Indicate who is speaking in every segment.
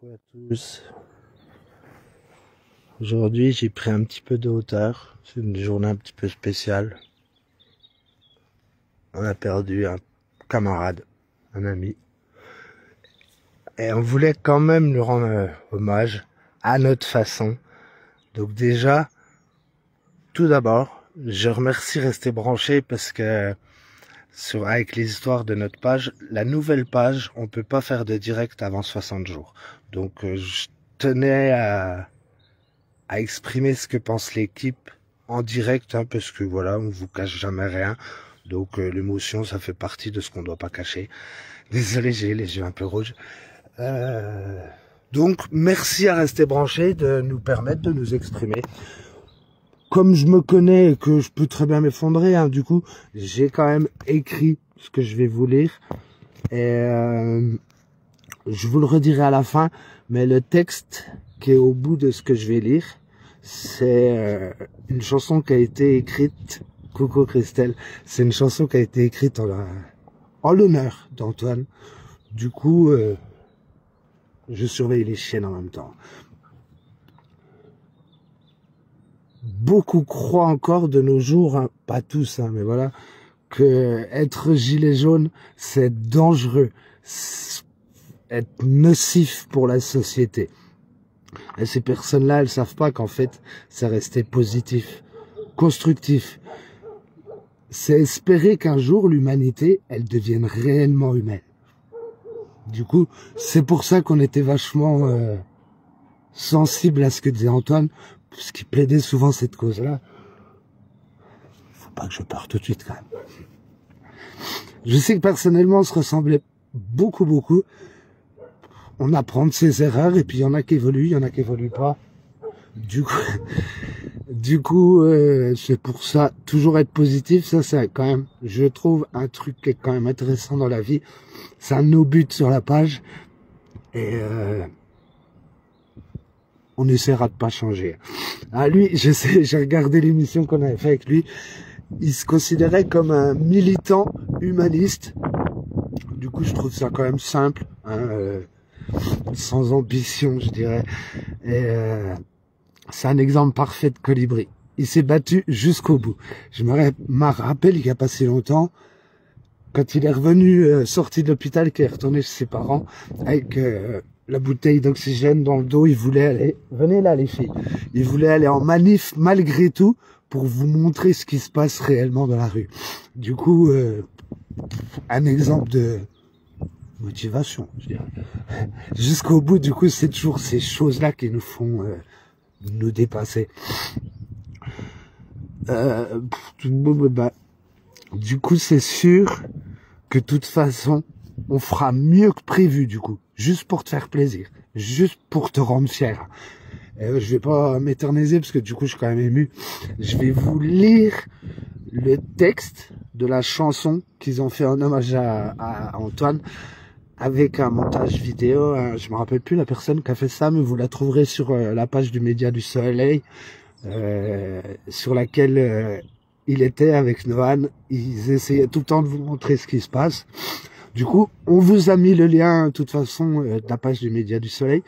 Speaker 1: Coucou à tous. Aujourd'hui, j'ai pris un petit peu de hauteur. C'est une journée un petit peu spéciale. On a perdu un camarade, un ami. Et on voulait quand même lui rendre hommage à notre façon. Donc déjà, tout d'abord, je remercie Rester Branché parce que avec les histoires de notre page, la nouvelle page, on peut pas faire de direct avant 60 jours. Donc je tenais à exprimer ce que pense l'équipe en direct, hein, parce que voilà, on vous cache jamais rien. Donc l'émotion, ça fait partie de ce qu'on doit pas cacher. Désolé, j'ai les yeux un peu rouges. Donc merci à Rester Branché de nous permettre de nous exprimer. Comme je me connais et que je peux très bien m'effondrer, hein, du coup, j'ai quand même écrit ce que je vais vous lire. Et je vous le redirai à la fin, mais le texte qui est au bout de ce que je vais lire, c'est une chanson qui a été écrite, coucou Christelle, c'est une chanson qui a été écrite en l'honneur d'Antoine. Du coup, je surveille les chiennes en même temps. Beaucoup croient encore de nos jours, hein, pas tous, hein, mais voilà, que être gilet jaune, c'est dangereux, être nocif pour la société. Et ces personnes-là, elles savent pas qu'en fait, c'est rester positif, constructif. C'est espérer qu'un jour, l'humanité, elle devienne réellement humaine. Du coup, c'est pour ça qu'on était vachement sensible à ce que disait Antoine, parce qu'il plaidait souvent cette cause-là. Faut pas que je parte tout de suite, quand même. Je sais que personnellement, on se ressemblait beaucoup. On apprend de ses erreurs, et puis il y en a qui évoluent, il y en a qui évoluent pas. Du coup, c'est pour ça, toujours être positif, ça c'est quand même, je trouve, un truc qui est quand même intéressant dans la vie. C'est un de nos buts sur la page, et on essaiera de pas changer. Ah lui, je sais, j'ai regardé l'émission qu'on avait fait avec lui, il se considérait comme un militant humaniste. Du coup, je trouve ça quand même simple, hein, sans ambition, je dirais. Et c'est un exemple parfait de colibri. Il s'est battu jusqu'au bout. Je me rappelle, il y a pas si longtemps, quand il est revenu, sorti de l'hôpital, qu'il est retourné chez ses parents, avec la bouteille d'oxygène dans le dos, il voulait aller, venez là les filles, il voulait aller en manif malgré tout, pour vous montrer ce qui se passe réellement dans la rue. Du coup, un exemple de motivation, je dirais. Jusqu'au bout, du coup, c'est toujours ces choses-là qui nous font nous dépasser. Du coup, c'est sûr que de toute façon, on fera mieux que prévu, du coup. Juste pour te faire plaisir. Juste pour te rendre fier. Je vais pas m'éterniser parce que du coup, je suis quand même ému. Je vais vous lire le texte de la chanson qu'ils ont fait en hommage à Antoine avec un montage vidéo. Je me rappelle plus la personne qui a fait ça, mais vous la trouverez sur la page du Média du Soleil, sur laquelle il était avec Nohan. Ils essayaient tout le temps de vous montrer ce qui se passe. Du coup, on vous a mis le lien, de toute façon, de la page du Média du Soleil.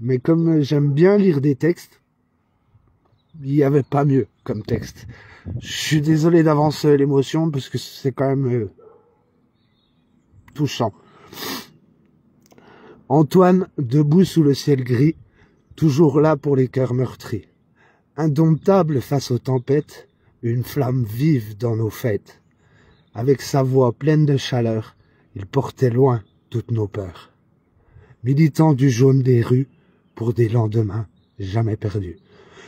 Speaker 1: Mais comme j'aime bien lire des textes, il n'y avait pas mieux comme texte. Je suis désolé d'avance l'émotion, parce que c'est quand même touchant. Antoine, debout sous le ciel gris, toujours là pour les cœurs meurtris. Indomptable face aux tempêtes, une flamme vive dans nos fêtes. Avec sa voix pleine de chaleur, il portait loin toutes nos peurs. Militant du jaune des rues, pour des lendemains jamais perdus.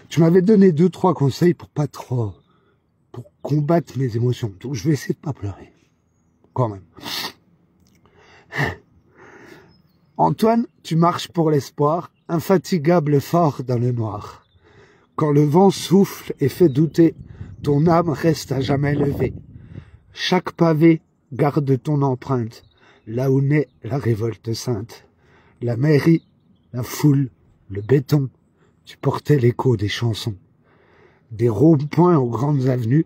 Speaker 1: Tu m'avais donné 2-3 conseils pour combattre mes émotions. Donc je vais essayer de pas pleurer. Quand même. Antoine, tu marches pour l'espoir, infatigable fort dans le noir. Quand le vent souffle et fait douter, ton âme reste à jamais levée. Chaque pavé garde ton empreinte, là où naît la révolte sainte. La mairie, la foule, le béton, tu portais l'écho des chansons. Des ronds-points aux grandes avenues,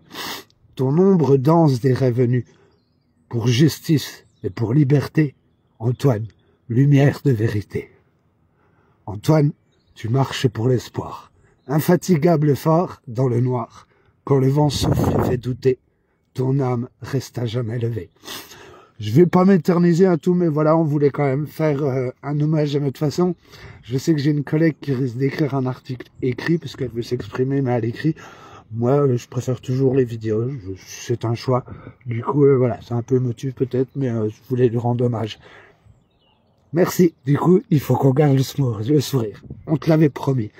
Speaker 1: ton ombre danse des rêves nus. Pour justice et pour liberté, Antoine, lumière de vérité. Antoine, tu marches pour l'espoir. Infatigable et fort dans le noir. Quand le vent souffle et fait douter, ton âme reste à jamais levée. Je vais pas m'éterniser à tout, mais voilà, on voulait quand même faire un hommage à notre façon. Je sais que j'ai une collègue qui risque d'écrire un article écrit, parce qu'elle veut s'exprimer, mais à l'écrit. Moi, je préfère toujours les vidéos, c'est un choix. Du coup, voilà, c'est un peu émotif peut-être, mais je voulais lui rendre hommage. Merci. Du coup, il faut qu'on garde le sourire. On te l'avait promis.